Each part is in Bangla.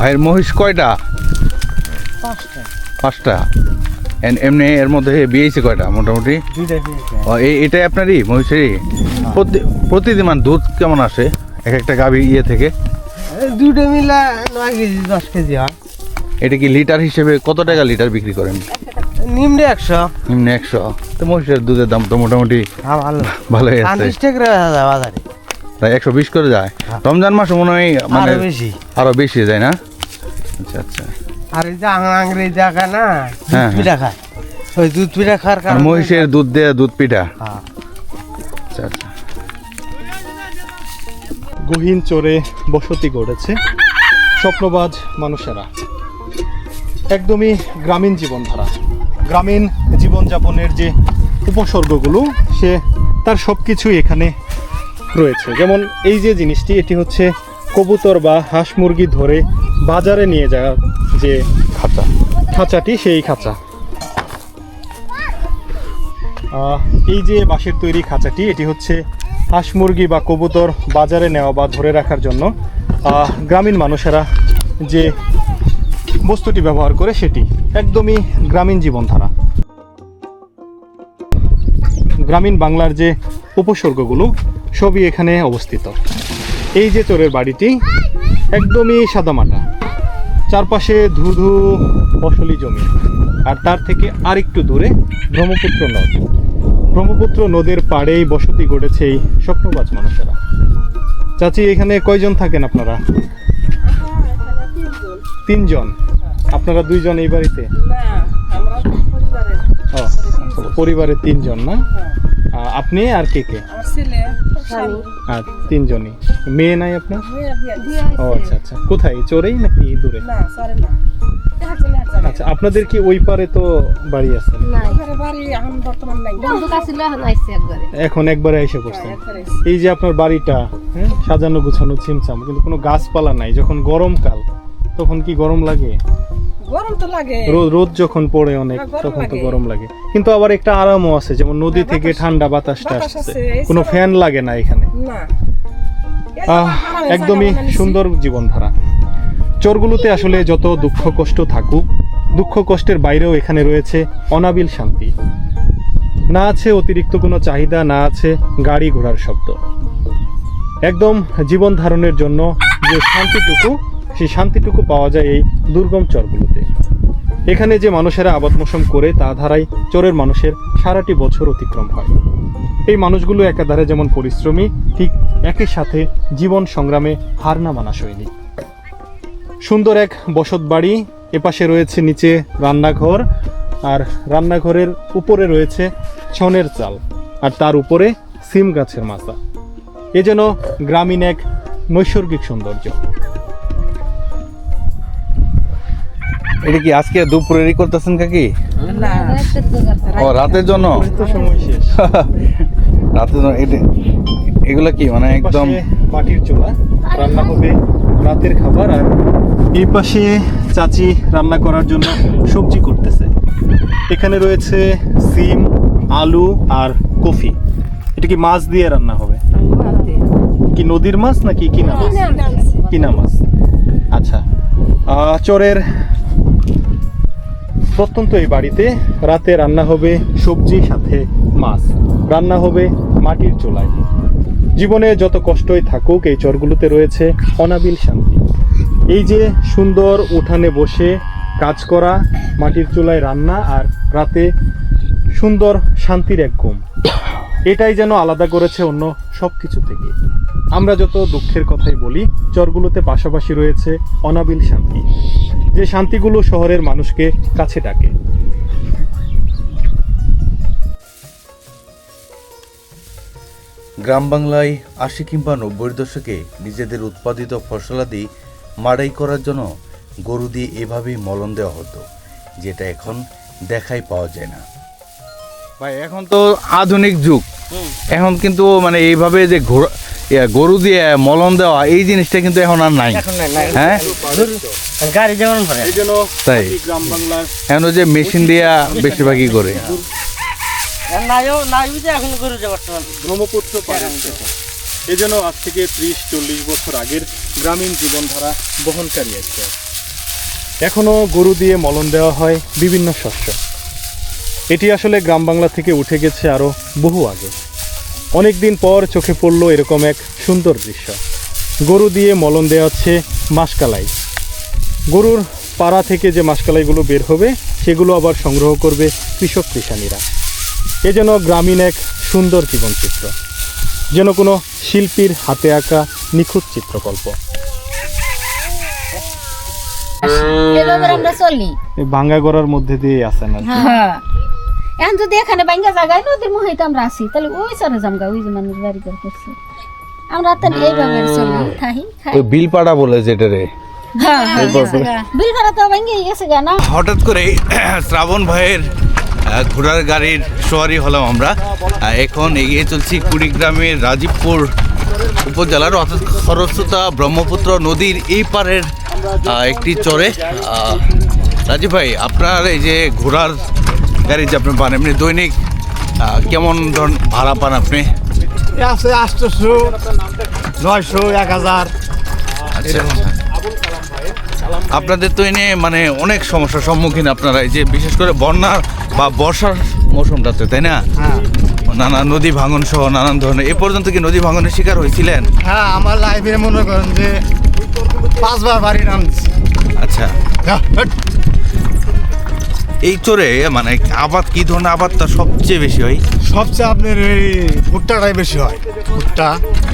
ভাইয়ের মহিষ কয়টা? 5টা। এমনি এর মধ্যে বিয়েছে কয়টা মোটামুটি? এটাই আপনারই মহিষেরই? প্রতিদিন মানে দুধ কেমন আসে এক একটা গাভী ইয়ে থেকে? 2টা মিলা 9 কেজি 10 কেজি হয়। এটা কি লিটার হিসেবে কত টাকা লিটার বিক্রি করেন? নিম্নে 100। নিম্নে 100। তো মহিষের দুধের দাম তো মোটামুটি ভালোই আছে। 50 টাকা বাজারে, তাই 120 করে যায়। রমজান মাসে মনে হয় মানে আরো বেশি যায় না? আচ্ছা আচ্ছা। আর এই যে আংরে জায়গা না, হ্যাঁ, দুধ পিঠা খায়, ওই দুধ পিঠা খাওয়ার আর কারণে মহিষের দুধ দিয়ে দুধ পিঠা। হ্যাঁ। আচ্ছা আচ্ছা। গহীন চরে বসতি গড়েছে স্বপ্নবাজ মানুষেরা। একদমই গ্রামীণ জীবনধারা, গ্রামীণ জীবনযাপনের যে উপসর্গগুলো সে তার সব কিছুই এখানে রয়েছে। যেমন এই যে জিনিসটি, এটি হচ্ছে কবুতর বা হাঁস মুরগি ধরে বাজারে নিয়ে যাওয়ার যে খাঁচাটি, সেই খাঁচা। এই যে বাঁশের তৈরি খাঁচাটি, এটি হচ্ছে হাঁস মুরগি বা কবুতর বাজারে নেওয়া বা ধরে রাখার জন্য গ্রামীণ মানুষেরা যে বস্তুটি ব্যবহার করে, সেটি একদমই গ্রামীণ জীবনধারা। গ্রামীণ বাংলার যে উপসর্গগুলো সবই এখানে অবস্থিত। এই যে চোরের বাড়িটি একদমই সাদামাটা, চারপাশে ধুধু ফসলি জমি, আর তার থেকে আরেকটু দূরে ব্রহ্মপুত্র নদ। ব্রহ্মপুত্র নদের পাড়েই বসতি গড়েছে এই স্বপ্নবাজ মানুষেরা। চাচি, এখানে কয়জন থাকেন আপনারা? 3 জন। আপনারা 2 জন এই বাড়িতে? পরিবারে 3 জন না? আপনি আর কে কে? আর 3 জনই। মেয়ে নাই আপনার? ও আচ্ছা আচ্ছা। কোথায়, চোরেই নাকি দূরে? আচ্ছা, আপনাদের কি ওই পারে তো বাড়ি আছে? এখন একবারে এসে পড়ছেন। এই যে আপনার বাড়িটা, হ্যাঁ, সাজানো গুছানো ছিমছাম, কিন্তু কোনো গাছপালা নাই। যখন গরমকাল তখন কি গরম লাগে? গরম তো লাগে, রোদ যখন পড়ে অনেক তখন তো গরম লাগে, কিন্তু আবার একটা আরামও আছে, যেমন নদী থেকে ঠান্ডা বাতাসটা আসছে, কোনো ফ্যান লাগে না এখানে। একদমই সুন্দর জীবনধারা। চরগুলোতে আসলে যত দুঃখ কষ্ট থাকুক, দুঃখ কষ্টের বাইরেও এখানে রয়েছে অনাবিল শান্তি। না আছে অতিরিক্ত কোনো চাহিদা, না আছে গাড়ি ঘোড়ার শব্দ। একদম জীবন ধারণের জন্য যে শান্তিটুকু, সেই শান্তিটুকু পাওয়া যায় এই দুর্গম চরগুলোতে। এখানে যে মানুষেরা আবাদ মৌসুম করে, তা ধারায় চরের মানুষের সারাটি বছর অতিক্রম হয়। এই মানুষগুলো একাধারে যেমন পরিশ্রমী, ঠিক একই সাথে জীবন সংগ্রামে হার না মানা সৈনিক। সুন্দর এক বসত বাড়ি, এপাশে রয়েছে নিচে রান্নাঘর, আর রান্নাঘরের উপরে রয়েছে ছনের চাল, আর তার উপরে সিম গাছের মাচা। এ যেন গ্রামীণ এক নৈসর্গিক সৌন্দর্য। এটা কি আজকে দুপুরেরই করতেছেন কাকি? ও, রাতের জন্য? সময় শেষ। রাতের জন্য। এগুলো কি মানে একদম মাটির চুলা, রান্না হবে রাতের খাবার। আর এই পাশে চাচি রান্না করার জন্য সবজি করতেছে। এখানে রয়েছে সিম, আলু আর কফি। এটা কি মাছ দিয়ে রান্না হবে? কি নদীর মাছ নাকি কিনা মাছ? কিনা মাছ। আচ্ছা। চরের প্রত্যন্ত এই বাড়িতে রাতে রান্না হবে সবজি সাথে মাছ, রান্না হবে মাটির চুলায়। জীবনে যত কষ্টই থাকুক, এই চরগুলোতে রয়েছে অনাবিল শান্তি। এই যে সুন্দর উঠানে বসে কাজ করা, মাটির চুলায় রান্না, আর রাতে সুন্দর শান্তির এক ঘুম, এটাই যেন আলাদা করেছে অন্য সব কিছু থেকে। আমরা যত দুঃখের কথাই বলি, চরগুলোতে পাশাপাশি রয়েছে অনাবিল শান্তি, যে শান্তিগুলো শহরের মানুষকে কাছে ডাকে। গ্রাম বাংলায় 80 কিংবা 90-এর দশকে নিজেদের উৎপাদিত ফসলাদি মাড়াই করার জন্য গরু দিয়ে এভাবেই মলন দেওয়া হতো, যেটা এখন দেখাই পাওয়া যায় না। ভাই, এখন তো আধুনিক যুগ, এখন কিন্তু মানে এইভাবে যে গরু দিয়ে মলন দেওয়া, এই জিনিসটা কিন্তু এখন আর নাই। হ্যাঁ, গাড়ি যেমন তাই গ্রাম বাংলার এখন যে মেশিন দিয়া বেশিরভাগই করে। ব্রহ্মপুত্র পাড়ে এ যেন আজ থেকে 30-40 বছর আগের গ্রামীণ জীবনধারা বহনকারী একটা এখনও গরু দিয়ে মলন দেওয়া হয় বিভিন্ন শস্য। এটি আসলে গ্রাম বাংলা থেকে উঠে গেছে আরও বহু আগে। অনেক দিন পর চোখে পড়ল এরকম এক সুন্দর দৃশ্য। গরু দিয়ে মলন দেওয়া হচ্ছে মাসকালাই। গরুর পাড়া থেকে যে মাসকালাইগুলো বের হবে সেগুলো আবার সংগ্রহ করবে কৃষক কৃষানীরা। এ যেন গ্রামীণ এক সুন্দর জীবনচিত্র, যেন কোনো শিল্পীর হাতে আঁকা নিখুঁত চিত্রকল্প। এভাবে আমরা চলি। এই ভাঙ্গা গড়ার মধ্যে দিয়ে আসেন আর কি। হ্যাঁ, এখন যদি এখানে ভাঙ্গা জায়গায় নদীর মুহিতে আমরা আসি তাহলে ওই চরে জামগা, ওই যে মানুষ বাড়ি করে করছে, আমরা তো এইভাবে চলি, থাকি খাই। ওই বিলপাড়া বলে যেটা রে। হ্যাঁ হ্যাঁ, বিল ভাড়া তো ভাঙ্গে গেছে গা না। হঠাৎ করে শ্রাবণ ভাইয়ের ঘোড়ার গাড়ির সওয়ারি হলাম আমরা। এখন এগিয়ে চলছি কুড়িগ্রামের রাজীবপুর উপজেলার অর্থাৎ খরস্রোতা ব্রহ্মপুত্র নদীর এই পারের একটি চরে। রাজীব ভাই, আপনার এই যে ঘোড়ার গাড়ি যে আপনি পান, এমনি দৈনিক কেমন ধরনের ভাড়া পান আপনি? আছে 800, 900, 1000। আচ্ছা, আপনাদের তো এনে মানে অনেক সমস্যার সম্মুখীন আপনারা, এই যে বিশেষ করে বন্যা বা বর্ষার মৌসুমটাতে, তাই না? হ্যাঁ নানা নদী ভাঙন সহ নানান ধরনের। এ পর্যন্ত কি নদী ভাঙনের শিকার হয়েছিলেন? হ্যাঁ, আমার লাইফে মনে করেন যে 5 বার বাড়ি নামছি। আচ্ছা, এই চরে মানে আবাদ কি ধরনের আবাদটা সবচেয়ে বেশি হয়? সবচেয়ে আপনার এই ভুট্টাটাই বেশি হয়, ভুট্টা।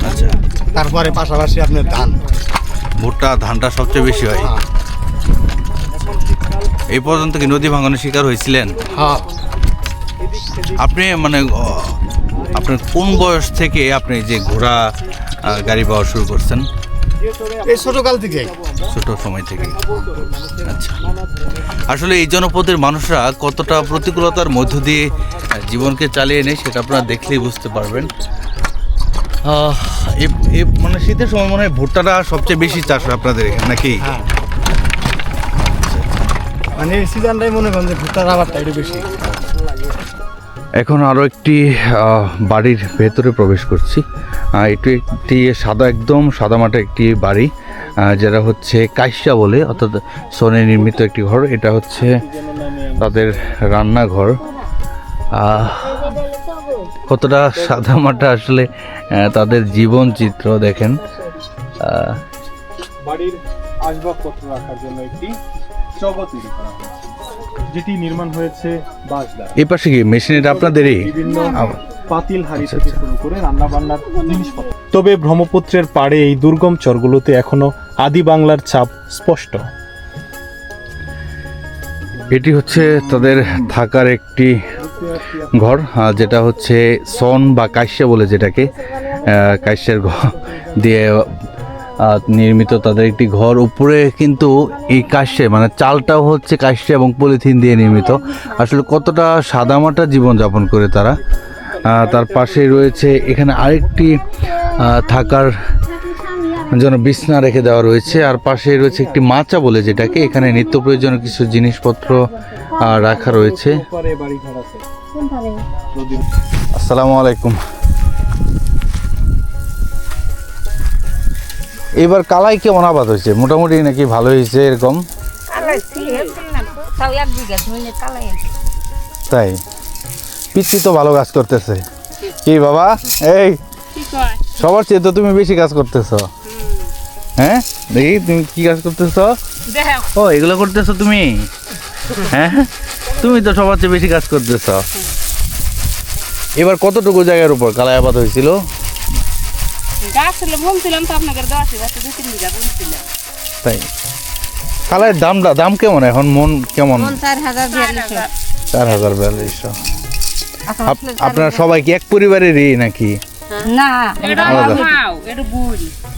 আচ্ছা, তারপরে পাশাপাশি আপনার ধান। ভুট্টা ধানটা সবচেয়ে বেশি হয়। হ্যাঁ এই পর্যন্ত কি নদী ভাঙনের শিকার হয়েছিলেন? হ্যাঁ। আপনি মানে আপনার কোন বয়স থেকে আপনি যে ঘোড়া গাড়ি পাওয়া শুরু করছেন? এই ছোটকাল থেকে। ছোট সময় থেকে। আচ্ছা, আসলে এই জনপদের মানুষরা কতটা প্রতিকূলতার মধ্য দিয়ে জীবনকে চালিয়ে নেয় সেটা আপনারা দেখলেই বুঝতে পারবেন। মানে শীতের সময় মনে হয় ভুট্টাটা সবচেয়ে বেশি চাষ হয় আপনাদের এখানে, নাকি? হ্যাঁ, মানে এই সিজনটাই মনে করেন যে ভুট্টার আবারটা একটু বেশি। এখন আরও একটি বাড়ির ভেতরে প্রবেশ করছি। এটি একটি একদম সাদামাটা একটি বাড়ি, যেটা হচ্ছে কাইসা বলে, অর্থাৎ সোনে নির্মিত একটি ঘর। এটা হচ্ছে তাদের রান্নাঘর। কতটা সাদামাটা আসলে তাদের জীবন চিত্র দেখেন। বাড়ির আসবাবপত্র রাখার জন্য একটি চৌকি তৈরি করা হয়েছে, যেটি নির্মাণ হয়েছে বাঁশ দ্বারা। এই পাশে কি মেশিনের আপনাদেরই? বিভিন্ন পাতিল হাঁড়ি থেকে শুরু করে রান্না বান্নার জিনিসপত্র। তবে ব্রহ্মপুত্রের পাড়ে এই দুর্গম চরগুলোতে এখনো আদি বাংলার ছাপ স্পষ্ট। এটি হচ্ছে তাদের থাকার একটি ঘর, যেটা হচ্ছে সন বা কাইসা বলে, যেটাকে কাইসের ঘর দিয়ে নির্মিত তাদের একটি ঘর। উপরে কিন্তু এই কাইসে মানে চালটাও হচ্ছে কাইসে এবং পলিথিন দিয়ে নির্মিত। আসলে কতটা সাদামাটা জীবনযাপন করে তারা। তার পাশে রয়েছে এখানে আরেকটি থাকার জন্য বিছনা রেখে দেওয়া রয়েছে, আর পাশে রয়েছে একটি মাচা বলে, যেটাকে এখানে নিত্য প্রয়োজনীয় কিছু জিনিসপত্র রাখা রয়েছে। আসসালামু আলাইকুম। এবার কালাই কেমন আবাদ হয়েছে? মোটামুটি নাকি ভালো হয়েছে এরকম? তাই পিচ্ছি তো ভালো কাজ করতেছে। কি বাবা, এই সবার চেয়ে তো তুমি বেশি কাজ করতেছ। হ্যাঁ, দেখি তুমি কি কাজ করতেছ। ও, এগুলো করতেছ তুমি? হ্যাঁ, তুমি তো সবার চেয়ে বেশি কাজ করতেছ। এবার কতটুকু জায়গার উপর কালাই আবাদ হয়েছিল? তাই, কালাইয়ের দাম কেমন এখন? মন কেমন? 4,000-4,200। আপনারা সবাই কি এক পরিবারেরই নাকি? না,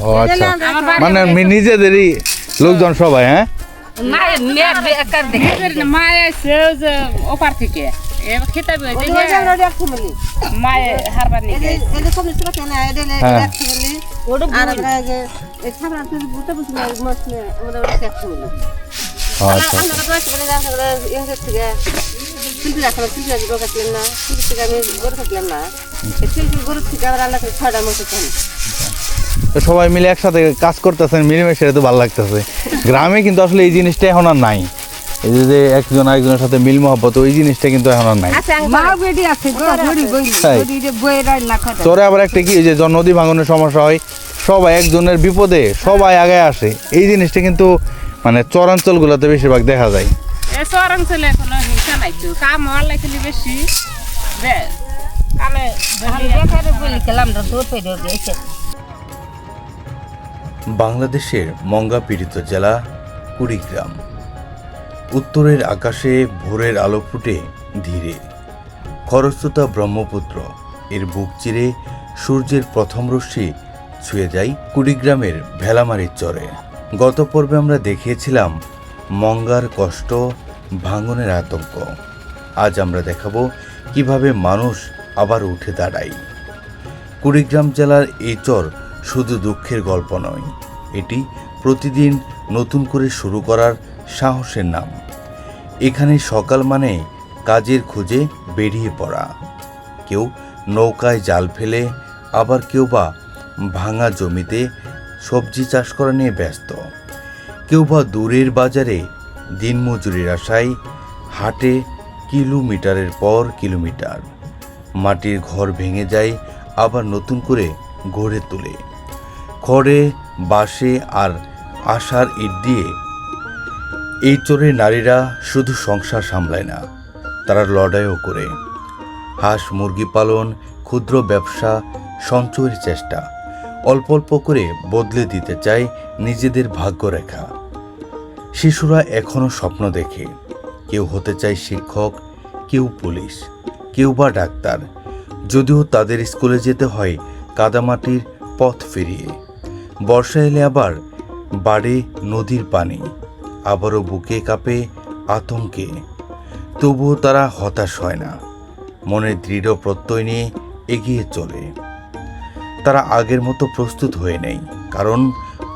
ও আচ্ছা, মানে নিজেদেরই লোকজন সবাই? হ্যাঁ, ওপার থেকে তো সবাই মিলে একসাথে কাজ করতেছেন, মিলেমিশে তো ভালো লাগতেছে। গ্রামে কিন্তু আসলে এই জিনিসটা এখন আর নাই, এই যে একজন আরেকজনের সাথে মিল মহব্বত, ওই জিনিসটা কিন্তু এখন আর নাই। তাই। চরে আবার একটা কি, যে নদী ভাঙনের সমস্যা হয়, সবাই একজনের বিপদে সবাই আগে আসে, এই জিনিসটা কিন্তু মানে চরাঞ্চলগুলোতে বেশিরভাগ দেখা যায়। চরাঞ্চলে এখনো হিংসা নাই তো, কাম হওয়ার লাগলে বেশি কামে বাংলাদেশের মঙ্গা পীড়িত জেলা কুড়িগ্রাম। উত্তরের আকাশে ভোরের আলো ফুটে ধীরে, খরস্রোতা ব্রহ্মপুত্র এর বুক চিরে সূর্যের প্রথম রশ্মি ছুঁয়ে যায় কুড়িগ্রামের ভেলামারির চরে। গত পর্বে আমরা দেখিয়েছিলাম মঙ্গার কষ্ট, ভাঙনের আতঙ্ক। আজ আমরা দেখাবো কিভাবে মানুষ আবার উঠে দাঁড়ায়। কুড়িগ্রাম জেলার এই চর শুধু দুঃখের গল্প নয়, এটি প্রতিদিন নতুন করে শুরু করার সাহসের নাম। এখানে সকাল মানে কাজের খোঁজে বেরিয়ে পড়া, কেউ নৌকায় জাল ফেলে, আবার কেউ বা ভাঙা জমিতে সবজি চাষ করা নিয়ে ব্যস্ত, কেউ বা দূরের বাজারে দিনমজুরির আশায় হাটে কিলোমিটারের পর কিলোমিটার। মাটির ঘর ভেঙে যায়, আবার নতুন করে গড়ে তোলে খড়ে, বাঁশে আর আশার ইট দিয়ে। এই চোরের নারীরা শুধু সংসার সামলায় না, তারা লড়াইও করে। হাঁস মুরগি পালন, ক্ষুদ্র ব্যবসা, সঞ্চয়ের চেষ্টা, অল্প অল্প করে বদলে দিতে চায় নিজেদের ভাগ্যরেখা। শিশুরা এখনও স্বপ্ন দেখে, কেউ হতে চায় শিক্ষক, কেউ পুলিশ, কেউ বা ডাক্তার, যদিও তাদের স্কুলে যেতে হয় কাদামাটির পথ ফিরিয়ে। বর্ষা এলে আবার বাড়ে নদীর পানি, আবারও বুকে কাঁপে আতঙ্কে। তবুও তারা হতাশ হয় না, মনের দৃঢ় প্রত্যয় নিয়ে এগিয়ে চলে। তারা আগের মতো প্রস্তুত হয়ে নেই, কারণ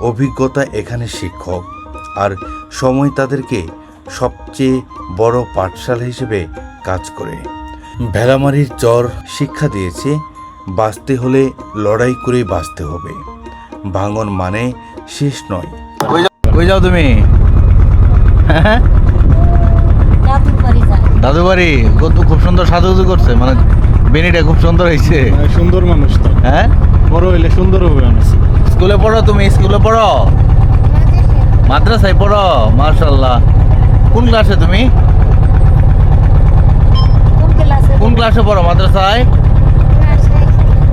অভিজ্ঞতা এখানে শিক্ষক, আর সময় তাদেরকে সবচেয়ে বড় পাঠশালা হিসেবে কাজ করে। ভেলামারির চর শিক্ষা দিয়েছে, বাঁচতে হলে লড়াই করেই বাঁচতে হবে। ভাঙন মানে শেষ নয়। কই যাও তুমি? দাদু বাড়ি। কত খুব সুন্দর সাজুগুজু করছে, মানে বেনিটা খুব সুন্দর হয়েছে। সুন্দর মানুষ তো, হ্যাঁ, বড় হইলে সুন্দর হবে মানুষ। স্কুলে পড়ো তুমি? স্কুলে পড়ো? মাদ্রাসায় পড়ো? মাশাআল্লাহ। কোন ক্লাসে তুমি? কোন ক্লাসে পড়ো মাদ্রাসায়?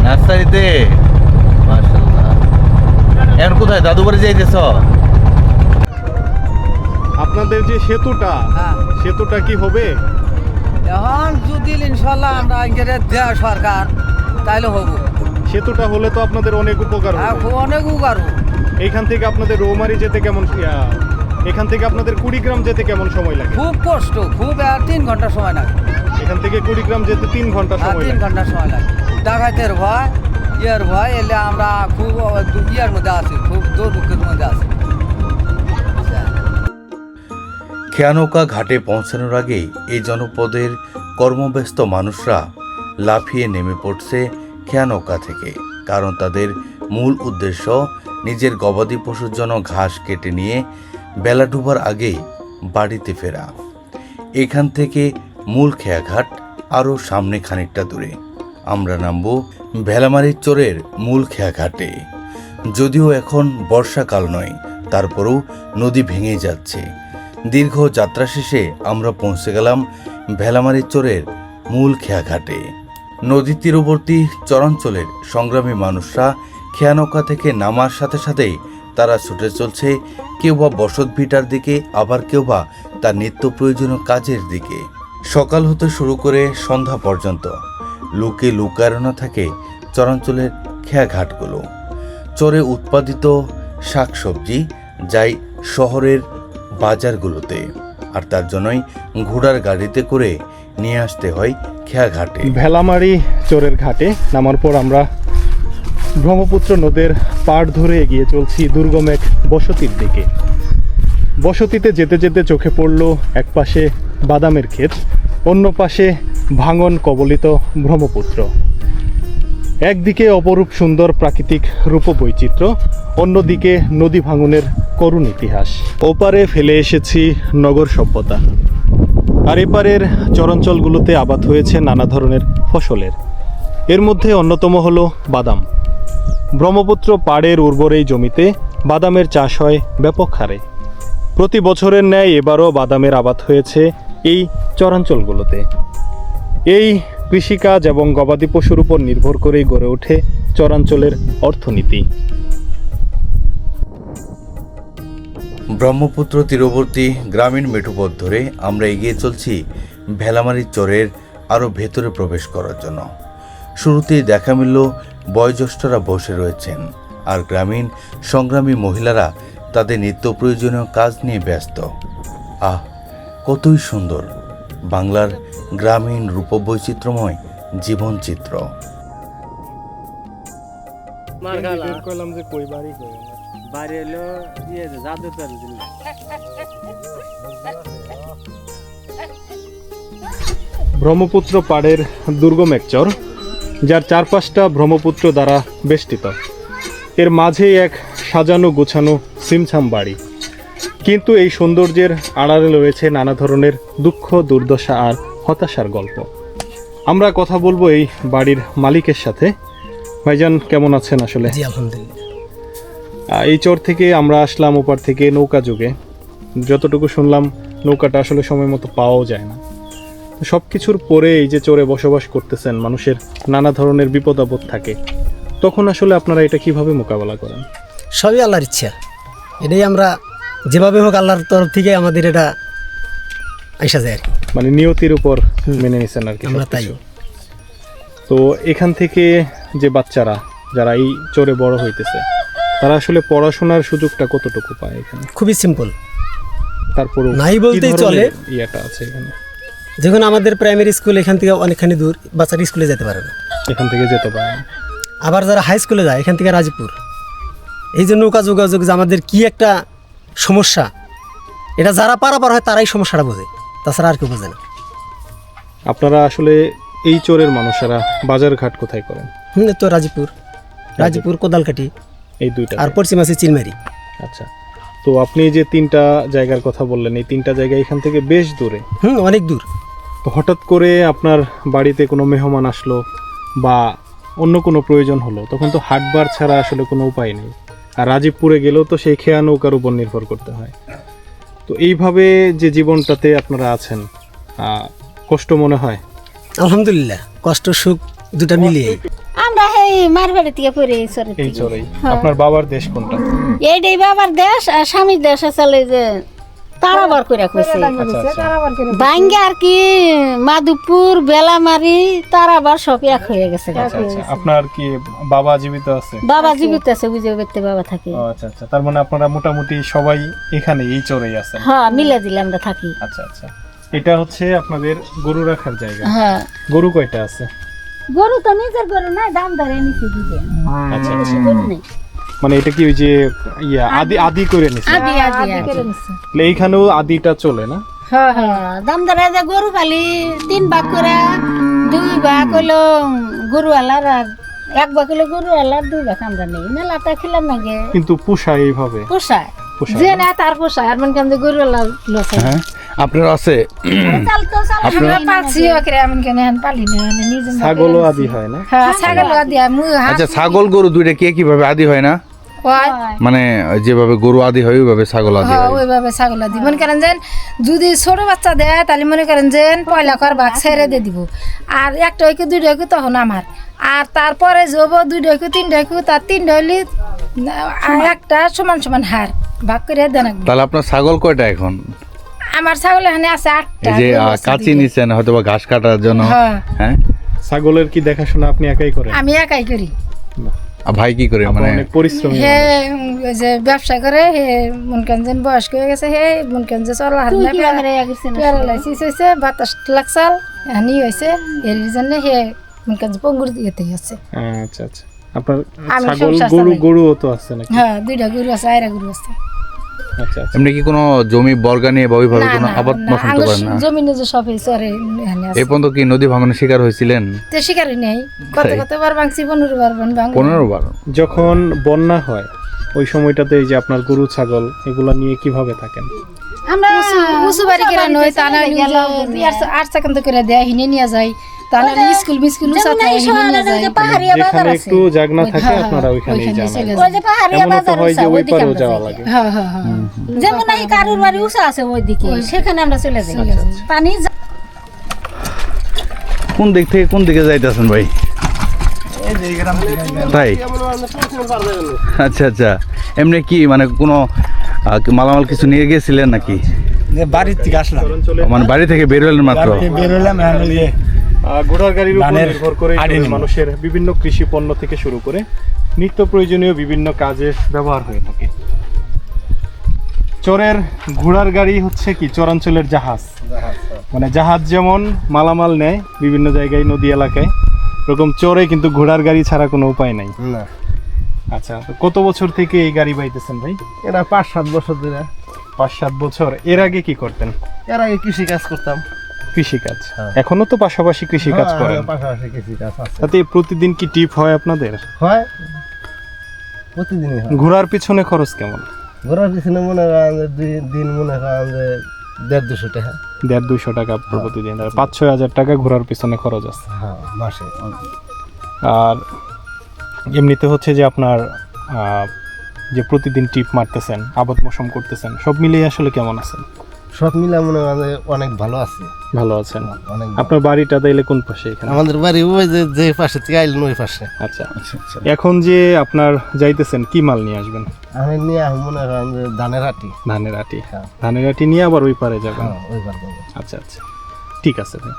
নার্সারিতে। মাশাআল্লাহ। এখন কোথায় দাদু বাড়ি যাইতেছ? আপনাদের যে সেতুটা, সেতুটা কি হবে? এখন যদি ইনশাল্লাহ আমরা দেয়া সরকার তাইলে হব। সেতুটা হলে তো আপনাদের অনেক উপকার হবে। অনেক উপকার। এইখান থেকে আপনাদের রৌমারি যেতে কেমন, এখান থেকে আপনাদের কুড়িগ্রাম যেতে কেমন সময় লাগে? খুব কষ্ট, খুব 3 ঘন্টা সময় লাগে। এখান থেকে কুড়িগ্রাম যেতে 3 ঘন্টা সময় 3 লাগে। ঘন্টা সময় লাগে। ডাকাতের ভয়, ইয়ার ভয়, এলে আমরা খুব ইয়ার মধ্যে আছি, খুব দুর্ভিক্ষের মধ্যে আছি। খেয়ানৌকা ঘাটে পৌঁছানোর আগেই এই জনপদের কর্মব্যস্ত মানুষরা লাফিয়ে নেমে পড়ছে খেয়ানৌকা থেকে, কারণ তাদের মূল উদ্দেশ্য নিজের গবাদি পশুর জন্য ঘাস কেটে নিয়ে বেলা ডুবার আগেই বাড়িতে ফেরা। এখান থেকে মূল খেয়াঘাট আরও সামনে খানিকটা দূরে। আমরা নামব ভেলামারির চরের মূল খেয়াঘাটে। যদিও এখন বর্ষাকাল নয়, তারপরেও নদী ভেঙে যাচ্ছে। দীর্ঘ যাত্রা শেষে আমরা পৌঁছে গেলাম ভেলামারির চরের মূল খেয়াঘাটে। নদী তীরবর্তী চরাঞ্চলের সংগ্রামী মানুষরা খেয়ানৌকা থেকে নামার সাথে সাথেই তারা ছুটে চলছে, কেউ বা বসত ভিটার দিকে, আবার কেউ বা তার নিত্য প্রয়োজনীয় কাজের দিকে। সকাল হতে শুরু করে সন্ধ্যা পর্যন্ত লোকে লুকায়না থাকে চরাঞ্চলের খেয়াঘাটগুলো। চরে উৎপাদিত শাকসবজি যায় শহরের বাজারগুলোতে, আর তার জন্যই ঘোড়ার গাড়িতে করে নিয়ে আসতে হয় খেয়াঘাটে। ভেলামারি চরের ঘাটে নামার পর আমরা ব্রহ্মপুত্র নদের পাড় ধরে এগিয়ে চলছি দুর্গম এক বসতির দিকে। বসতিতে যেতে যেতে চোখে পড়ল এক পাশে বাদামের ক্ষেত, অন্য পাশে ভাঙন কবলিত ব্রহ্মপুত্র। একদিকে অপরূপ সুন্দর প্রাকৃতিক রূপবৈচিত্র্য, অন্যদিকে নদী ভাঙনের করুণ ইতিহাস। ওপারে ফেলে এসেছি নগর সভ্যতা, আর এপারের চরাঞ্চলগুলোতে আবাদ হয়েছে নানা ধরনের ফসলের। এর মধ্যে অন্যতম হলো বাদাম। ব্রহ্মপুত্র পাড়ের উর্বর এই জমিতে বাদামের চাষ হয় ব্যাপক হারে। প্রতি বছরের ন্যায় এবারও বাদামের আবাদ হয়েছে এই চরাঞ্চলগুলোতে। এই কৃষিকাজ এবং গবাদি পশুর উপর নির্ভর করেই গড়ে ওঠে চরাঞ্চলের অর্থনীতি। ব্রহ্মপুত্র তীরবর্তী গ্রামীণ মেঠোপথ ধরে আমরা এগিয়ে চলছি ভেলামারি চরের আরও ভেতরে প্রবেশ করার জন্য। শুরুতেই দেখা মিলল বয়োজ্যেষ্ঠরা বসে রয়েছেন, আর গ্রামীণ সংগ্রামী মহিলারা তাদের নিত্য প্রয়োজনীয় কাজ নিয়ে ব্যস্ত। আহ, কতই সুন্দর বাংলার গ্রামীণ রূপবৈচিত্র্যময় জীবনচিত্র। ব্রহ্মপুত্র পাড়ের দুর্গম এক চর, যার চারপাশটা ব্রহ্মপুত্র দ্বারা বেষ্টিত। এর মাঝেই এক সাজানো গোছানো সিমছাম বাড়ি, কিন্তু এই সৌন্দর্যের আড়ালে রয়েছে নানা ধরনের দুঃখ, দুর্দশা আর হতাশার গল্প। আমরা কথা বলবো এই বাড়ির মালিকের সাথে। ভাইজান, কেমন আছেন? আসলে জি আলহামদুলিল্লাহ। এই চর থেকে আমরা আসলাম ওপার থেকে নৌকা যুগে। যতটুকু শুনলাম, নৌকাটা আসলে সময় মতো পাওয়াও যায় না। সব কিছুর পরে এই যে চরে বসবাস করতেছেন, মানুষের নানা ধরনের বিপদ আপদ থাকে, তখন আসলে আপনারা এটা কিভাবে মোকাবেলা করেন? সবই আল্লাহর ইচ্ছা, এটাই আমরা যেভাবে হোক আল্লাহর তরফ থেকে আমাদের এটা আইসা যায় আর কি। মানে নিয়তির উপর মেনে নিছেন আর কি আমরা তাই। সবকিছু। তো এখান থেকে যে বাচ্চারা যারা এই চরে বড় হইতেছে, তারা আসলে পড়াশোনার সুযোগটা কতটুকু পায় এখানে? খুবই সিম্পল, তারপর নাই বলতেই চলে। ইয়াটা আছে এখানে, যখন আমাদের প্রাইমারি স্কুল এখান থেকে অনেকখানি দূর, বাচ্চারা স্কুলে যেতে পারে না, এখান থেকে যেতে পারে না। আবার যারা হাই স্কুলে যায় এখান থেকে রাজীবপুর। এই যে নৌকা যোগাযোগ যে আমাদের কি একটা সমস্যা, এটা যারা পারাপার হয় তারাই সমস্যাটা বোঝে, তাছাড়া আর কেউ বোঝে না। আপনারা আসলে এই চরের মানুষেরা বাজার ঘাট কোথায় করেন? তো রাজীবপুর কোদালকাটি এই দুইটা। আর পশ্চিম আছে চিলমারি। আচ্ছা, তো আপনি যে তিনটা জায়গার কথা বললেন, এই তিনটা জায়গা এখান থেকে বেশ দূরে। অনেক দূর। তো হঠাৎ করে আপনার বাড়িতে কোনো মেহমান আসলো বা অন্য কোনো প্রয়োজন হলো, তখন তো হাটবার ছাড়া আসলে কোনো উপায় নেই। আর রাজীবপুরে গেলেও তো সেই খেয়া নৌকার উপর নির্ভর করতে হয়। তো এইভাবে যে জীবনটাতে আপনারা আছেন, কষ্ট মনে হয়? আলহামদুলিল্লাহ, কষ্ট সুখ দুটা মিলিয়ে আমরা এই মারবাড়ি থেকে পড়ে এই চরে এই থেকে। চরেই। হ্যাঁ। আপনার বাবার দেশ কোনটা? এইটাই বাবার দেশ, আর স্বামীর দেশ আসলে যে তারাবার করে কইছে আচ্ছা আচ্ছা, বাঙ্গে আর কি মাধুপুর, বেলামারি, তারাবার সব এক হয়ে গেছে। আচ্ছা আচ্ছা। আপনার কি বাবা জীবিত আছে? বাবা জীবিত আছে, বুঝে বেতে বাবা থাকে। ও আচ্ছা আচ্ছা, তার মানে আপনারা মোটামুটি সবাই এখানে এই চরেই আছেন। হ্যাঁ, মিলে দিলে আমরা থাকি। আচ্ছা আচ্ছা, এটা হচ্ছে আপনাদের গরু রাখার জায়গা। হ্যাঁ, গরু কয়টা আছে? গরু তো নিজের গরু নাই, দাম ধরে নিচে দিবে। আচ্ছা আচ্ছা, গরু নেই, মানে এটা কি ওই যে আদি করে নিছে? আদি করে নিছে। তাহলে এইখানেও আদিটা চলে না? হ্যাঁ হ্যাঁ, দাম ধরে যে গরু পালি 3 ভাগ করে, 2 ভাগ হলো গরু আলার, আর 1 ভাগ হলো গরু আলার, 2 ভাগ আমরা নেই। মেলাটা খেলাম নাকি কিন্তু পোষায় এইভাবে? পোষায় পোষায় যে না? না তার পোষায়, আর মনে করেন গরু আলার লসে হ্যাঁ, আপনার আছে? চাল তো চাল আমরা পাচ্ছি ওকে, এমন কেন পালি না নিজে। ছাগলও আদি হয় না? হ্যাঁ, ছাগল আদি আচ্ছা, ছাগল গরু দুইটা কি কিভাবে আদি হয় না? হয়, মানে যেভাবে গরু আদি হয় ওইভাবে ছাগল আদি হয়। ওইভাবে ছাগল আদি মনে করেন যে যদি ছোট বাচ্চা দেয় তাহলে মনে করেন যে পয়লা কর ভাগ ছেড়ে দিয়ে দিব, আর 1টা হইকে 2টা হইকে তখন আমার, আর তারপরে যাব 2টা হইকে 3টা হইকে, তার 3টা হইলে একটা সমান সমান হার ভাগ করে দেন। তাহলে আপনার ছাগল কয়টা এখন? আমার ছাগল এখানে আছে 8টা। এই যে কাচি নিছেন হয়তো বা ঘাস কাটার জন্য। হ্যাঁ, হ্যাঁ, ছাগলের কি দেখাশোনা আপনি একাই করেন? আমি একাই করি। আর ভাই কি করে? মানে অনেক পরিশ্রমী হে মানুষ। ওই যে ব্যবসা করে, হে মন কেন যেন বয়স্ক হয়ে গেছে, হে মন কেন যে চলা হাত তুই না কি আমরা গেছি না প্যারালাইসিস হয়েছে, 22 লাখ চাল হানি হয়েছে, এর জন্য হে মন কেন যে পঙ্গুর দিতে আছে। আচ্ছা আচ্ছা, আপনার আমি ছাগল সংসার গরু চালাই। গরুও তো আছে নাকি? হ্যাঁ, 2টা গরু আছে, আইরা গরু আছে। আচ্ছা আচ্ছা। এমনি কি কোনো জমি বর্গা নিয়ে বা ওইভাবে কোনো আবাদ বসাতে আঙ্গুর পারেন না? জমি নিজে সব এই চরে এখানে আছে। এই পর্যন্ত কি নদী ভাঙনের শিকার হয়েছিলেন? তো শিকারি নেই, তাই? কতবার ভাঙছি, 15 বার ভাঙছি। 15 বার। যখন বন্যা হয় ওই সময়টাতে এই যে আপনার গরু ছাগল এগুলা নিয়ে কিভাবে থাকেন? আমরা উঁচু বাড়ি করে নয়, তা না আট সেকেন্ড করে দেয়, হিনে নিয়ে যায়, তা না স্কুল মিস্কুল উঁচা থাকে, হিনে নিয়ে যায়। পাহাড়িয়া বাজার যেখানে আছে, একটু জাগনা থাকে হ্যাঁ, আপনারা ওইখানেই ওইখানে যান। চলে ওই যে পাহাড়িয়া এমনও তো বাজার হয় আছে, যে ওই ওইদিকে পারেও আমরা যাওয়া যাই। লাগে। হ্যাঁ হ্যাঁ হ্যাঁ। যেমন এই কারুর বাড়ি উঁচা আছে ওইদিকে, সেখানে আমরা চলে যাই। পানি কোন দিক থেকে কোন দিকে যাইতেছেন ভাই? তাই? আচ্ছা আচ্ছা। এমনি কি মানে কোনো কি মালামাল কিছু নিয়ে গেছিলেন নাকি? বাড়ির থেকে আসলাম, মানে বাড়ি থেকে বের হলেন মাত্র? বেরোলাম এখন ওই যে ঘোড়ার গাড়ির উপর ধানের নির্ভর করে আড়ি নিল। মানুষের বিভিন্ন কৃষি পণ্য থেকে শুরু করে নিত্য প্রয়োজনীয় বিভিন্ন কাজে ব্যবহার হয়ে থাকে। চরের ঘোড়ার গাড়ি হচ্ছে কি চরাঞ্চলের জাহাজ, মানে জাহাজ যেমন মালামাল নেয় বিভিন্ন জায়গায় নদী এলাকায়, এরকম চরে কিন্তু ঘোড়ার গাড়ি ছাড়া কোনো উপায় নাই। না, আচ্ছা, তো কত বছর থেকে এই গাড়ি বাইতেছেন ভাই? এরা 5-7 বছর ধরে। 5-7 বছর। এর আগে কি করতেন? এর আগে কৃষি কাজ করতাম। কৃষিকাজ। হ্যাঁ। এখনো তো পাশাপাশি কৃষি কাজ করেন? পাশাপাশি কৃষি কাজ আছে। তাতে প্রতিদিন কি টিপ হয় আপনাদের? হয়, প্রতিদিনই হয়। ঘোড়ার পিছনে খরচ কেমন? ঘোরার পিছনে মনে করেন যে দিন মনে করেন যে 150-200 টাকা। 150-200 টাকা প্রতিদিন, 5-6 হাজার টাকা ঘোড়ার পিছনে খরচ আছে। হ্যাঁ, মাসে। আর এমনিতে হচ্ছে যে আপনার যে প্রতিদিন টিপ মারতেছেন, আবাদ মৌসুম করতেছেন, সব মিলিয়ে আসলে কেমন আছেন? সব মিলে মনে করেন যে অনেক ভালো আছে। ভালো আছেন। অনেক ভালো। আপনার বাড়িটা তাইলে কোন পাশে এখানে? আমাদের বাড়ি ওই যে পাশে থেকে আইলেন ওই পাশে। আচ্ছা আচ্ছা। এখন যে আপনার যাইতেছেন কি মাল নিয়ে আসবেন? আমি নিয়ে আসবো মনে করেন যে ধানের আটি। ধানের আটি। হ্যাঁ। ধানের আটি নিয়ে আবার ওই পারে যাবেন? হ্যাঁ, ওই পারে যাবো। আচ্ছা আচ্ছা, ঠিক আছে ভাই।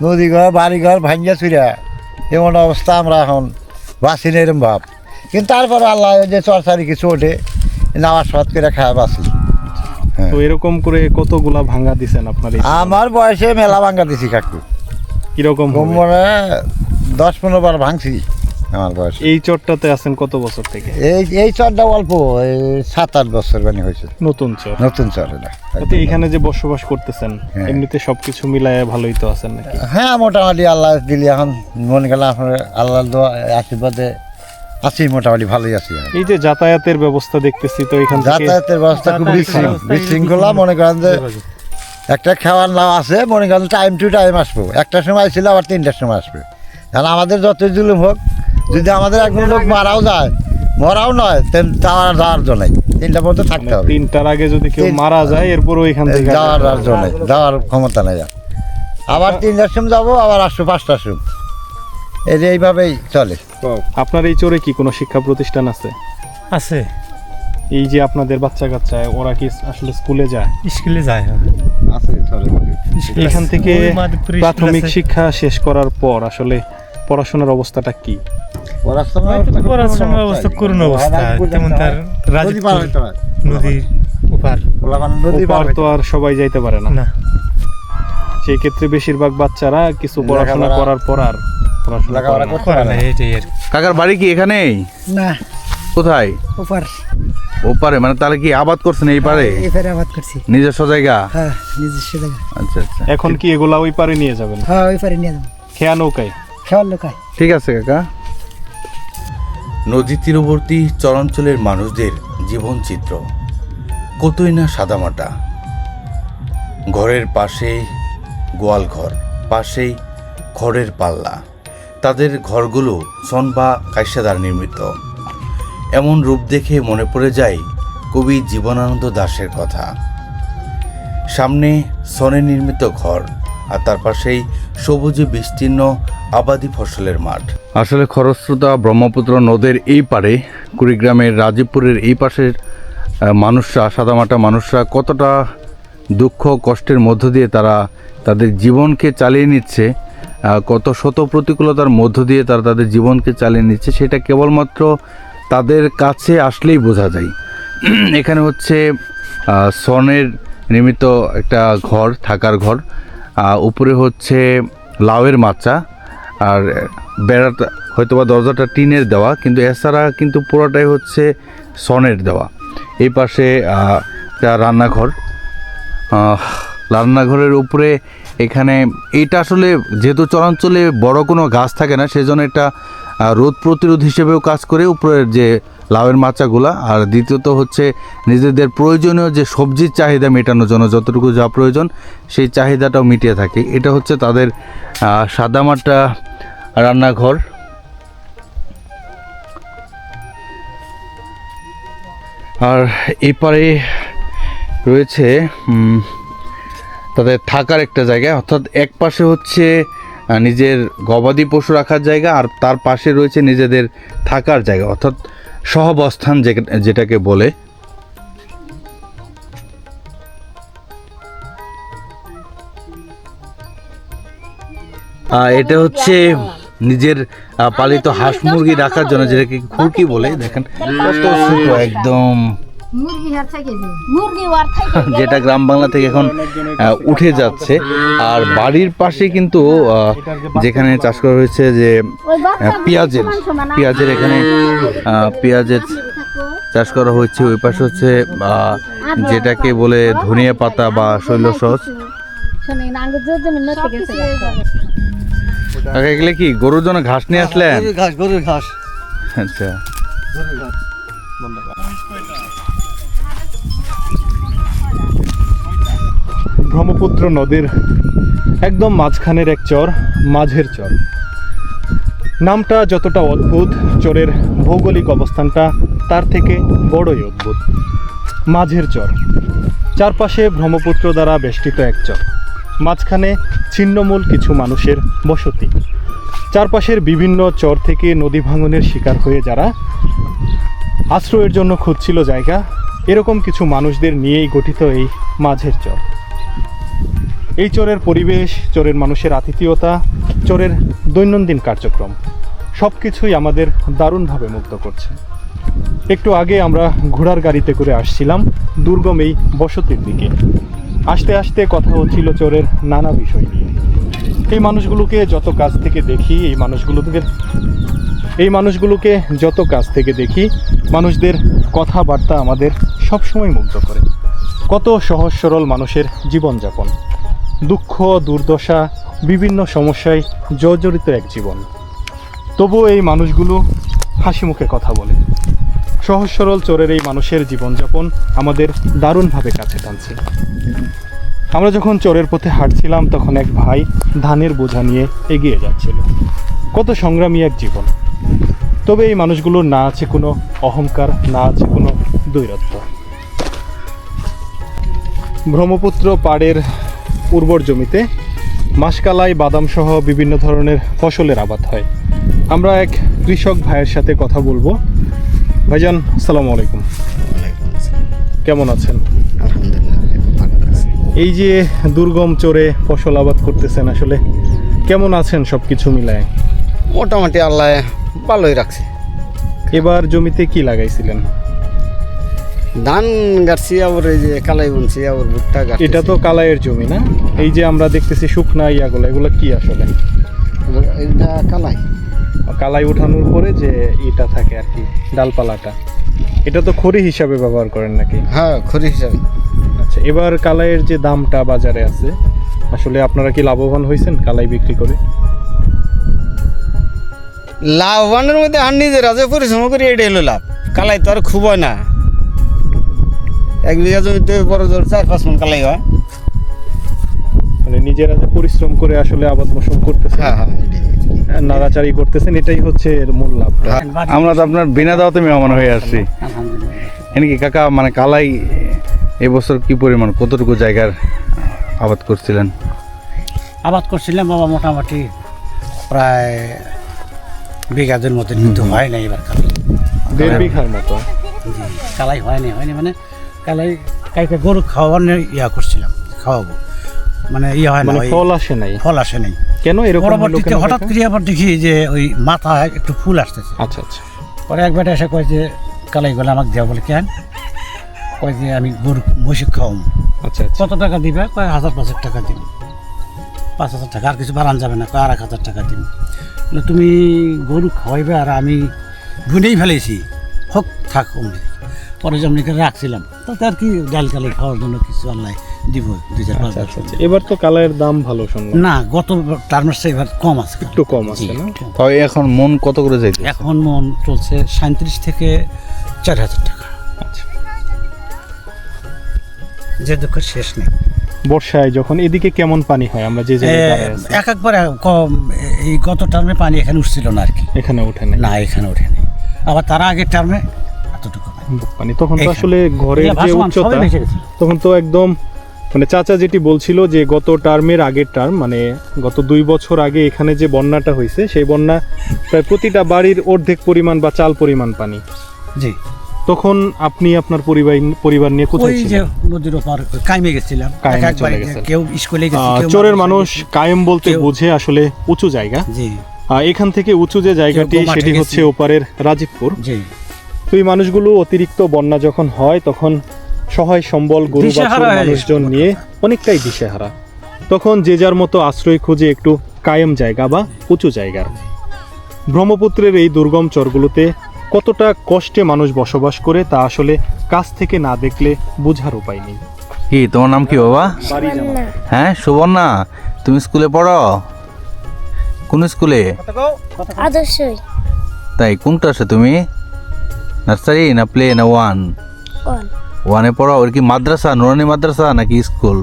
নদী ঘর বাড়ি ঘর ভাঙ্গিয়া চুরিয়া এমন অবস্থা, আমরা এখন বাঁচি না এরম ভাব। কিন্তু তারপর আল্লাহ ওই যে চরচারি কিছু ওঠে, নামাজ ফাত করে খায় বাঁচি। তো এরকম করে কতগুলা ভাঙ্গা দিছেন আপনার? আমার বয়সে মেলা ভাঙ্গা দিছি কাকু, কিরকম হবে? মানে 10-15 বার ভাঙছি আমার বয়সে। এই চরটাতে আছেন কত বছর থেকে? এই চরটা অল্প 7-8 বছর মানে হয়েছে, নতুন চর। নতুন চর এটা। তাতে এখানে যে বসবাস করতেছেন, হ্যাঁ। এমনিতে সবকিছু মিলায় ভালোই তো আছেন নাকি? হ্যাঁ, মোটামুটি আল্লাহ দিলি এখন মনে গেল আপনার আল্লাহর দোয়া আশীর্বাদে আছি, মোটামুটি ভালোই আছি। এই যে যাতায়াতের ব্যবস্থা দেখতেছি, তো এখান থেকে যাতায়াতের ব্যবস্থা খুব বিশৃঙ্খলা। মনে করেন যে একটা খাওয়ার নাম আছে, মনে করেন টাইম টু টাইম আসবো, 1টার সময় ছিল আবার 3টার সময় আসবে। কারণ আমাদের যতই জুলুম হোক, যদি আমাদের একজন লোক মারাও যায়, মরাও নয়, যাওয়ার জন্য 3টা পর্যন্ত থাকতে হবে। 3টার আগে যদি কেউ মারা যায়, এরপর ওইখান থেকে যাওয়ার জন্য যাওয়ার ক্ষমতা নেই। আবার 3টার সময় যাবো, আবার আসবো 5টার সময়, এই যে এইভাবেই চলে। আপনার এই চরে কি কোনো শিক্ষা প্রতিষ্ঠান আছে? আছে, এই যে আপনাদের বাচ্চা কাচ্চা ওরা কি আসলে স্কুলে যায়? স্কুলে যায়। আছে চলে। এখান থেকে প্রাথমিক শিক্ষা শেষ করার পর আসলে পড়াশোনার অবস্থাটা কি? পড়াশোনার অবস্থা করুণ অবস্থা, তেমন তার নদীর উপার। ওপার তো আর সবাই যাইতে পারে না। না, সেই ক্ষেত্রে বেশিরভাগ বাচ্চারা কিছু পড়াশোনা করার পর আর পড়াশোনা করে না। করে না, এইটাই আর। কাকার বাড়ি কি এখানেই? না, কোথায়? ওপার ওপারে? মানে তাহলে কি আবাদ করছেন এই পারে? এপারে আবাদ করছি। নিজস্ব জায়গা? হ্যাঁ, নিজস্ব জায়গা। আচ্ছা আচ্ছা, এখন কি এগুলা ওই পারে নিয়ে যাবেন? হ্যাঁ, ওই পারে নিয়ে যাবো, খেয়া নৌকায়? খাওয়ার লোকায়। ঠিক আছে কাকা। নদী তীরবর্তী চরাঞ্চলের মানুষদের জীবন চিত্র কতই না সাদামাটা। ঘরের পাশেই গোয়াল ঘর, পাশেই খড়ের পাল্লা। তাদের ঘরগুলো সন বা কাইসা দ্বারা নির্মিত। এমন রূপ দেখে মনে পড়ে যায় কবি জীবনানন্দ দাশের কথা। সামনে সনে নির্মিত ঘর, আর তার পাশেই সবুজে বিস্তীর্ণ আবাদি ফসলের মাঠ। আসলে খরস্রোতা ব্রহ্মপুত্র নদের এই পারে, কুড়িগ্রামের রাজীবপুরের এই পাশের মানুষরা, সাদামাটা মানুষরা কতটা দুঃখ কষ্টের মধ্য দিয়ে তারা তাদের জীবনকে চালিয়ে নিচ্ছে, কত শত প্রতিকূলতার মধ্য দিয়ে তারা তাদের জীবনকে চালিয়ে নিচ্ছে, সেটা কেবলমাত্র তাদের কাছে আসলেই বোঝা যায়। এখানে হচ্ছে সনের নির্মিত একটা ঘর, থাকার ঘর, উপরে হচ্ছে লাউয়ের মাচা, আর বেড়াটা হয়তোবা দরজাটা টিনের দেওয়া, কিন্তু এছাড়া কিন্তু পুরোটাই হচ্ছে সনের দেওয়া। এই পাশে একটা রান্নাঘর, রান্নাঘরের উপরে এখানে এইটা আসলে যেহেতু চরাঞ্চলে বড় কোনো গাছ থাকে না, সেজন্য এটা রোদ প্রতিরোধ হিসেবেও কাজ করে উপরের যে লাউয়ের মাচাগুলা। আর দ্বিতীয়ত হচ্ছে নিজেদের প্রয়োজনীয় যে সবজির চাহিদা মেটানোর জন্য যতটুকু যা প্রয়োজন সেই চাহিদাটাও মিটিয়ে থাকে। এটা হচ্ছে তাদের সাদামাটা রান্নাঘর। আর এপারে রয়েছে তাদের থাকার একটা জায়গা, অর্থাৎ এক পাশে হচ্ছে নিজের গবাদি পশু রাখার জায়গা, আর তার পাশে রয়েছে নিজেদের থাকার জায়গা, অর্থাৎ সহাবস্থান যেটাকে বলে। এটা হচ্ছে নিজের পালিত হাঁস মুরগি রাখার জন্য, যেটাকে খুরকি বলে। দেখেন কত ছোট একদম, যেটা গ্রাম বাংলা থেকে এখন উঠে যাচ্ছে। আর বাড়ির পাশে কিন্তু যেখানে চাষ করা হয়েছে যে পেঁয়াজের এখানে পেঁয়াজের চাষ করা হচ্ছে, ওই পাশে হচ্ছে যেটাকে বলে ধনিয়া পাতা বা শৈলসস। এগুলো কি গরুর জন্য ঘাস নিয়ে আসলেন? গরুর ঘাস। আচ্ছা, ব্রহ্মপুত্র নদীর একদম মাঝখানের এক চর, মাঝের চর। নামটা যতটা অদ্ভুত, চরের ভৌগোলিক অবস্থানটা তার থেকে বড়ই অদ্ভুত। মাঝের চর, চারপাশে ব্রহ্মপুত্র দ্বারা বেষ্টিত এক চর, মাঝখানে ছিন্নমূল কিছু মানুষের বসতি। চারপাশের বিভিন্ন চর থেকে নদী ভাঙনের শিকার হয়ে যারা আশ্রয়ের জন্য খুঁজছিল জায়গা, এরকম কিছু মানুষদের নিয়েই গঠিত এই মাঝের চর। এই চরের পরিবেশ, চরের মানুষের আতিথেয়তা, চরের দৈনন্দিন কার্যক্রম সব কিছুই আমাদের দারুণভাবে মুগ্ধ করছে। একটু আগে আমরা ঘোড়ার গাড়িতে করে আসছিলাম দুর্গম এই বসতির দিকে। আস্তে আস্তে কথা হচ্ছিল চরের নানা বিষয় নিয়ে। এই মানুষগুলোকে যত কাছ থেকে দেখি, যত কাছ থেকে দেখি, মানুষদের কথাবার্তা আমাদের সবসময় মুগ্ধ করে। কত সহজ সরল মানুষের জীবনযাপন, দুঃখ দুর্দশা বিভিন্ন সমস্যায় জর্জরিত এক জীবন। তবুও এই মানুষগুলো হাসি মুখে কথা বলে। সহজ সরল চরের এই মানুষের জীবনযাপন আমাদের দারুণভাবে কাছে টানছে। আমরা যখন চরের পথে হাঁটছিলাম তখন এক ভাই ধানের বোঝা নিয়ে এগিয়ে যাচ্ছিল। কত সংগ্রামী এক জীবন। তবে এই মানুষগুলোর না আছে কোনো অহংকার, না আছে কোনো দৈরত্ব। ব্রহ্মপুত্র পাড়ের উর্বর জমিতে মাসকালাই, বাদাম সহ বিভিন্ন ধরনের ফসলের আবাদ হয়। আমরা এক কৃষক ভাইয়ের সাথে কথা বলবো। ভাইজান, আসসালামু আলাইকুম। কেমন আছেন? এই যে দুর্গম চরে ফসল আবাদ করতেছেন, আসলে কেমন আছেন সব কিছু মিলায়? মোটামুটি আল্লাহ ভালোই রাখছে। এবার জমিতে কি লাগাইছিলেন? ধান গাছছি, আবার এই যে কালাই বুনছি, আবার ভুট্টা গাছ। এটা তো কালাইয়ের জমি না? এই যে আমরা দেখতেছি শুকনা ইয়াগুলো, এগুলো কি আসলে? এটা কালাই। কালাই উঠানোর পরে যে এটা থাকে আর কি, ডালপালাটা, এটা তো খড়ি হিসাবে ব্যবহার করেন নাকি? হ্যাঁ, খড়ি হিসাবে। আচ্ছা, এবার কালাইয়ের যে দামটা বাজারে আছে, আসলে আপনারা কি লাভবান হয়েছেন কালাই বিক্রি করে? লাভবানের মধ্যে আর নিজেরা যে পরিশ্রম করি এটাই হলো লাভ। কালাই তো আর খুব হয় না। 1 বিঘা জমিতে বড় জোর 4-5 মণ কালাই হয়। মানে নিজেরা যে পরিশ্রম করে আসলে আবাদ মৌসুম করতেছেন, হ্যাঁ হ্যাঁ, নাড়াচাড়ি করতেছেন, এটাই হচ্ছে এর মূল লাভটা। আমরা তো আপনার বিনা দাওয়াতে মেহমান হয়ে আসছি। এমনি কাকা, মানে কালাই এবছর কি পরিমাণ, কতটুকু জায়গার আবাদ করছিলেন? আবাদ করছিলাম বাবা, মোটামুটি প্রায় বিঘাদের মতো, কিন্তু হয় না এবার কালাই। 1.5 বিঘার মতো? কালাই হয়নি মানে কালাই কাইকে গরু খাওয়ানোর ইয়া করছিলাম, খাওয়াবো, মানে ইয়ে হয় না, ফল আসে নাই। ফল আসে নাই। কেন এরকম? পরবর্তীতে হঠাৎ করে আবার দেখি যে ওই মাথায় একটু ফুল আসতেছে। আচ্ছা আচ্ছা। পরে একবার এসে কয় যে কালাই গেলে আমাকে দেওয়া, বলে কেন? কয় যে আমি গরু মহিষ খাওয়াবো। আচ্ছা আচ্ছা। কত টাকা দিবে? কয় 1000-5,000 টাকা দিন। 5,000 টাকা, আর কিছু বাড়ান যাবে না। কয় 2,500 টাকা দিন। তুমি গরু খাওয়াইবে আর আমি বুনেই ফেলেছি, হোক থাক। পরে যেমনি করে রাখছিলাম তাতে আর কি ডাল কালাই খাওয়ার জন্য কিছু আল্লাহ দিব 2-4-5 আচ্ছা আচ্ছা এবার তো কালাইয়ের দাম ভালো শুনলাম না গত টার্মের চেয়ে এবার কম আছে একটু কম আছে না তাই এখন মন কত করে যাইতে? এখন মন চলছে 37 থেকে 4,000 টাকা। আচ্ছা যে দুঃখের শেষ নেই। বর্ষায় যখন এদিকে কেমন পানি হয় আমরা যে জায়গায় দাঁড়ায় আছি? একবারে কম, এই গত টার্মে পানি এখানে উঠছিল না আর কি, এখানে ওঠে না না এখানে ওঠেনি। আবার তারা আগের টার্মে এতটুকু পানি তখন তো এখানে। আসলে ঘরের এগুলা যে ভাসমান, উচ্চতা সবাই ভেসে গেছিল। তখন তো একদম মানে চাচা যেটি বলছিল যে গত টার্মের আগের টার্ম মানে গত 2 বছর আগে এখানে যে বন্যাটা হয়েছে সেই বন্যা প্রায় প্রতিটা বাড়ির অর্ধেক পরিমাণ বা চাল পরিমাণ পানি। জি তখন আপনি আপনার পরিবার নিয়ে কোথায় ওই যে ছিলেন? নদীর ওপার কাইমে গেছিলাম, কায়েমে একবারে চলে গেছেন। কেউ স্কুলে গেছে, কেউ চরের মাদ্রাসায় মানুষ গেছে। কায়েম বলতে কেউ- বোঝে আসলে উঁচু জায়গা। জি এখান থেকে উঁচু যে জায়গাটি গোমাঠে সেটি গেছে। হচ্ছে ওপারের রাজীবপুর। জি তো এই মানুষগুলো অতিরিক্ত বন্যা যখন হয় তখন সহায় সম্বল গরু দিশেহারা বাছুর হয়ে যায়। মানুষজন নিয়ে অনেকটাই দিশেহারা। তখন যে যার মতো আশ্রয় খুঁজে একটু কায়েম জায়গা বা উঁচু জায়গার। ব্রহ্মপুত্রের এই দুর্গম চরগুলোতে কতটা কষ্টে মানুষ বসবাস করে তা আসলে কাছ থেকে না দেখলে বোঝার উপায় নেই। কি তোমার নাম কি বাবা? বাড়ি জানা। হ্যাঁ সুবর্ণা, তুমি স্কুলে পড়ো? কোন স্কুলে? আদর্শই তাই কোন ক্লাসে তুমি? নার্সারি না প্লে না ওয়ান? ওয়ানে পড়ো। ওর কি মাদ্রাসা, নুরানি মাদ্রাসা নাকি স্কুল?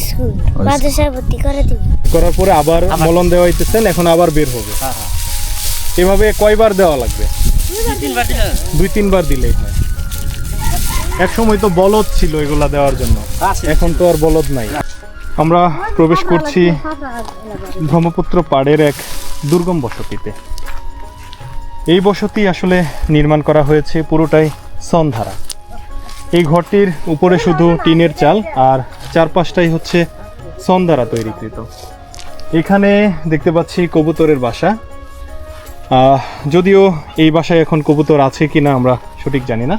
স্কুল মাদ্রাসায় ভর্তি করে দিব। করার পরে আবার মলন দেওয়া হইতেছেন, এখন আবার বের হবে। এভাবে কয়বার দেওয়া লাগবে? 2-3 বার দিলেই হয়। এক সময় তো বলদ ছিল এগুলা দেওয়ার জন্য, এখন তো আর বলদ নাই। আমরা প্রবেশ করছি ব্রহ্মপুত্র পাড়ের এক দুর্গম বসতিতে। এই বসতি আসলে নির্মাণ করা হয়েছে পুরোটাই সনধারা। এই ঘরটির উপরে শুধু টিনের চাল আর চারপাশটাই হচ্ছে সন দ্বারা তৈরিকৃত। এখানে দেখতে পাচ্ছি কবুতরের বাসা। যদিও এই বাসায় এখন কবুতর আছে কি না আমরা সঠিক জানি না,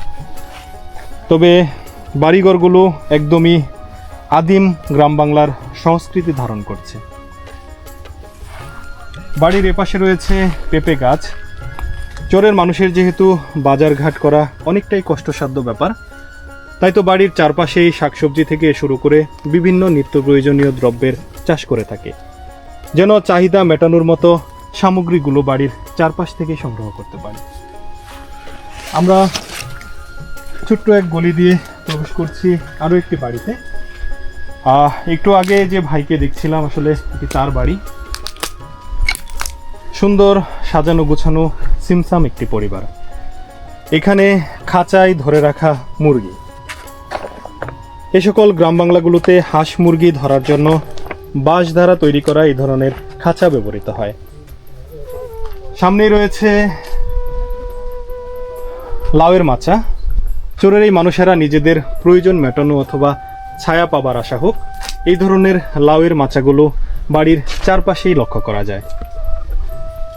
তবে বাড়িঘরগুলো একদমই আদিম গ্রাম বাংলার সংস্কৃতি ধারণ করছে। বাড়ির এপাশে রয়েছে পেঁপে গাছ। চরের মানুষের যেহেতু বাজারঘাট করা অনেকটাই কষ্টসাধ্য ব্যাপার, তাই তো বাড়ির চারপাশেই শাকসবজি থেকে শুরু করে বিভিন্ন নিত্য প্রয়োজনীয় দ্রব্যের চাষ করে থাকে, যেন চাহিদা মেটানোর মতো সামগ্রীগুলো বাড়ির চারপাশ থেকে সংগ্রহ করতে পারে। আমরা ছোট্ট এক গলি দিয়ে প্রবেশ করছি আরও একটি বাড়িতে। একটু আগে যে ভাইকে দেখছিলাম আসলে এটি তার বাড়ি। সুন্দর সাজানো গোছানো সিমসাম একটি পরিবার। এখানে খাঁচায় ধরে রাখা মুরগি। এ সকল গ্রাম বাংলাগুলোতে হাঁস মুরগি ধরার জন্য বাঁশ দ্বারা তৈরি করা এই ধরনের খাঁচা ব্যবহৃত হয়। সামনেই রয়েছে লাউয়ের মাচা। চোরের এই মানুষেরা নিজেদের প্রয়োজন মেটানো অথবা ছায়া পাবার আশা হোক, এই ধরনের লাউয়ের মাচাগুলো বাড়ির চারপাশেই লক্ষ্য করা যায়।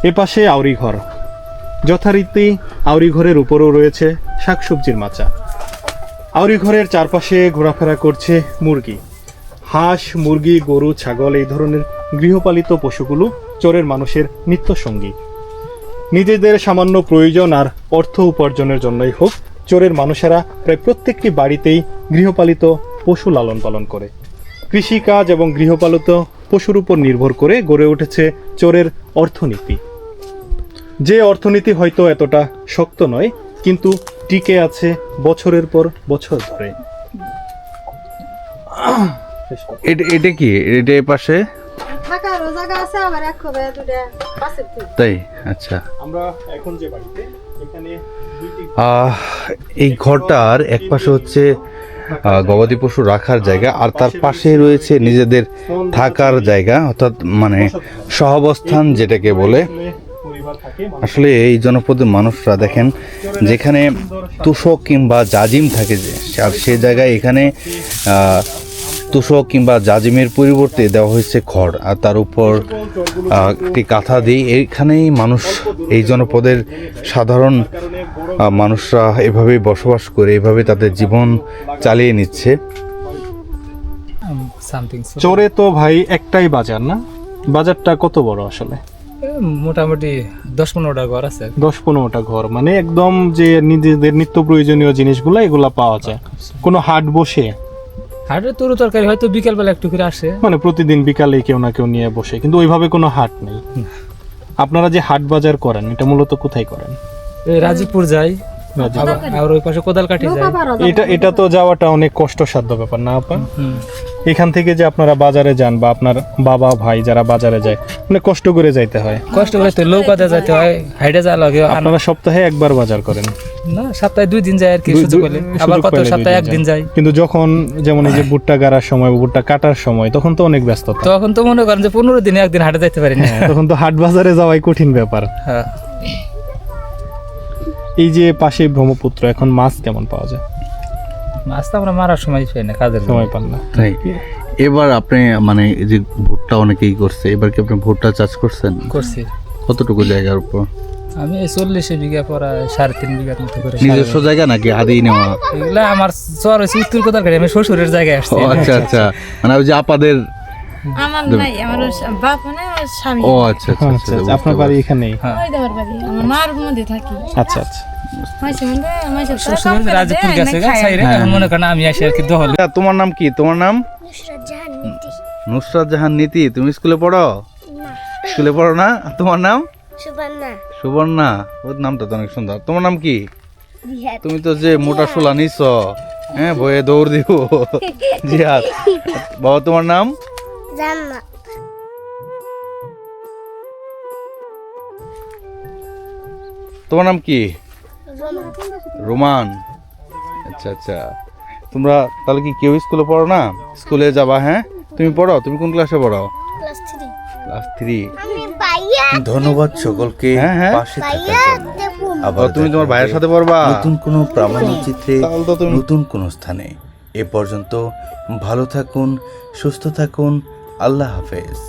এপাশে আউরি ঘর, যথারীতি আউরি ঘরের উপরেও রয়েছে শাকসবজির মাচা। আউরি ঘরের চারপাশে ঘোরাফেরা করছে মুরগি। হাঁস, মুরগি, গরু, ছাগল এই ধরনের গৃহপালিত পশুগুলো চোরের মানুষের নিত্য সঙ্গী। নিজেদের সামান্য প্রয়োজন আর অর্থ উপার্জনের জন্যই হোক, চোরের মানুষেরা প্রায় প্রত্যেকটি বাড়িতেই গৃহপালিত পশু লালন পালন করে। কৃষিকাজ এবং গৃহপালিত পশুর উপর নির্ভর করে গড়ে উঠেছে চোরের অর্থনীতি। যে অর্থনীতি হয়তো এতটা শক্ত নয়, কিন্তু টিকে আছে বছরের পর বছর ধরে। এটা কি? এটা এই পাশে থাকারও জায়গা আছে, আবার এক হবে দুটা পাশের থেকে। তাই? আচ্ছা। আমরা এখন যে বাড়িতে, এখানে দুইটি এই ঘরটার এক পাশে হচ্ছে গবাদি পশু রাখার জায়গা, আর তার পাশে রয়েছে নিজেদের থাকার জায়গা, অর্থাৎ মানে সহাবস্থান যেটাকে বলে। পরিবার থাকে। আসলে এই জনপদের মানুষরা দেখেন, যেখানে তুষক কিংবা জাজিম থাকে আর সে জায়গায় এখানে তুষক কিংবা জাজিমের পরিবর্তে দেওয়া হয়েছে খড়, আর তার উপর একটি কাঁথা দিয়ে এইখানেই মানুষ, এই জনপদের সাধারণ মানুষরা এভাবেই বসবাস করে, এভাবে তাদের জীবন চালিয়ে নিচ্ছে। চোরে তো ভাই একটাই বাজার না? বাজারটা কত বড় আসলে? মোটামুটি 10-15টা ঘর আছে। 10-15টা ঘর, মানে একদম যে নিজেদের নিত্য প্রয়োজনীয় জিনিসগুলো এগুলা পাওয়া যায়। কোনো হাট বসে? হাটের তরু তরকারি হয়তো বিকালবেলা একটু করে আসে, মানে প্রতিদিন বিকালে কেউ না কেউ নিয়ে বসে, কিন্তু ওইভাবে কোনো হাট নেই। আপনারা যে হাট বাজার করেন এটা মূলত কোথায় করেন? এই রাজীবপুর যাই, আর ওই পাশে কোদালকাঠি যাই। এটা তো যাওয়াটা অনেক কষ্টসাধ্য ব্যাপার না আপা? এখান থেকে যে আপনারা বাজারে যান বা আপনার বাবা ভাই যারা বাজারে যায়, মানে কষ্ট করে যাইতে হয়। কষ্ট করে তো নৌকাতে যাইতে হয়, হাইটে যাওয়া লাগে। আপনারা সপ্তাহে একবার বাজার করেন? না, সপ্তাহে 2 দিন যায় আর কি, সুযোগ পেলে। আবার কত সপ্তাহে 1 দিন যায়। কিন্তু যখন যেমন এই যে ভুট্টা গাড়ার সময় বা ভুট্টা কাটার সময়, তখন তো অনেক ব্যস্ততা। তখন তো মনে করেন যে 15 দিনে একদিন হাটে যাইতে পারি না। তখন তো হাট বাজারে যাওয়াই কঠিন ব্যাপার। হ্যাঁ। এই যে পাশে ব্রহ্মপুত্র, এখন মাছ কেমন পাওয়া যায়? মাছ তো আমরা মারার সময় পাই না, কাজের সময় পান না। তাই এবার আপনি মানে এই যে ভুট্টা অনেকেই করছে, এবার কি আপনি ভুট্টা চাষ করছেন? করছি। কতটুকু জায়গার উপর? আমি 40 বিঘা পরা 3.5 বিঘার মতো করে। নিজস্ব জায়গা নাকি আদি নেওয়া? এগুলা আমার চর হয়েছে উত্তর কোদালকাঠি, আমি শ্বশুরের জায়গায় আসছি। আচ্ছা আচ্ছা, মানে ওই যে আপাদের আমার নাই, আমার বাপ মানে আমার স্বামী। ও আচ্ছা আচ্ছা আচ্ছা, আপনার বাড়ি এখানেই? ওই দেওয়ার বাড়ি আমার মার মধ্যে থাকি। আচ্ছা আচ্ছা। শ্বশুরের রাজীবপুর গেছে সাইরে, এখন মনে করেন আমি আসি আর কি দহলে। তোমার নাম কি? তোমার নাম নুসরাত জাহান নীতি। তুমি স্কুলে পড়ো? স্কুলে পড়ো না? তোমার নাম? সুবর্ণা। সুবর্ণা, ওর নামটা তো অনেক সুন্দর। তোমার নাম কি? তুমি তো যে মোটা সোলা নিছ, হ্যাঁ, বয়ে দৌড় দিব। জিহাদ। বাবা তোমার নাম? জান্নাত। তোমার নাম কি? রোমান। আচ্ছা আচ্ছা, তোমরা তাহলে কি কেউ স্কুলে পড়ো না? স্কুলে যাবা, হ্যাঁ? তুমি পড়ো? তুমি কোন ক্লাসে পড়ো? ক্লাস 3। ক্লাস 3। আমি ভাইয়া। ধন্যবাদ সকলকে পাশে থাকার জন্য। আবার তুমি তোমার ভাইয়ের সাথে পড়বা পড়বা নতুন কোনো প্রামাণ্যচিত্রে, নতুন কোনো স্থানে। এ পর্যন্ত ভালো থাকুন, সুস্থ থাকুন। আল্লাহ হাফেজ।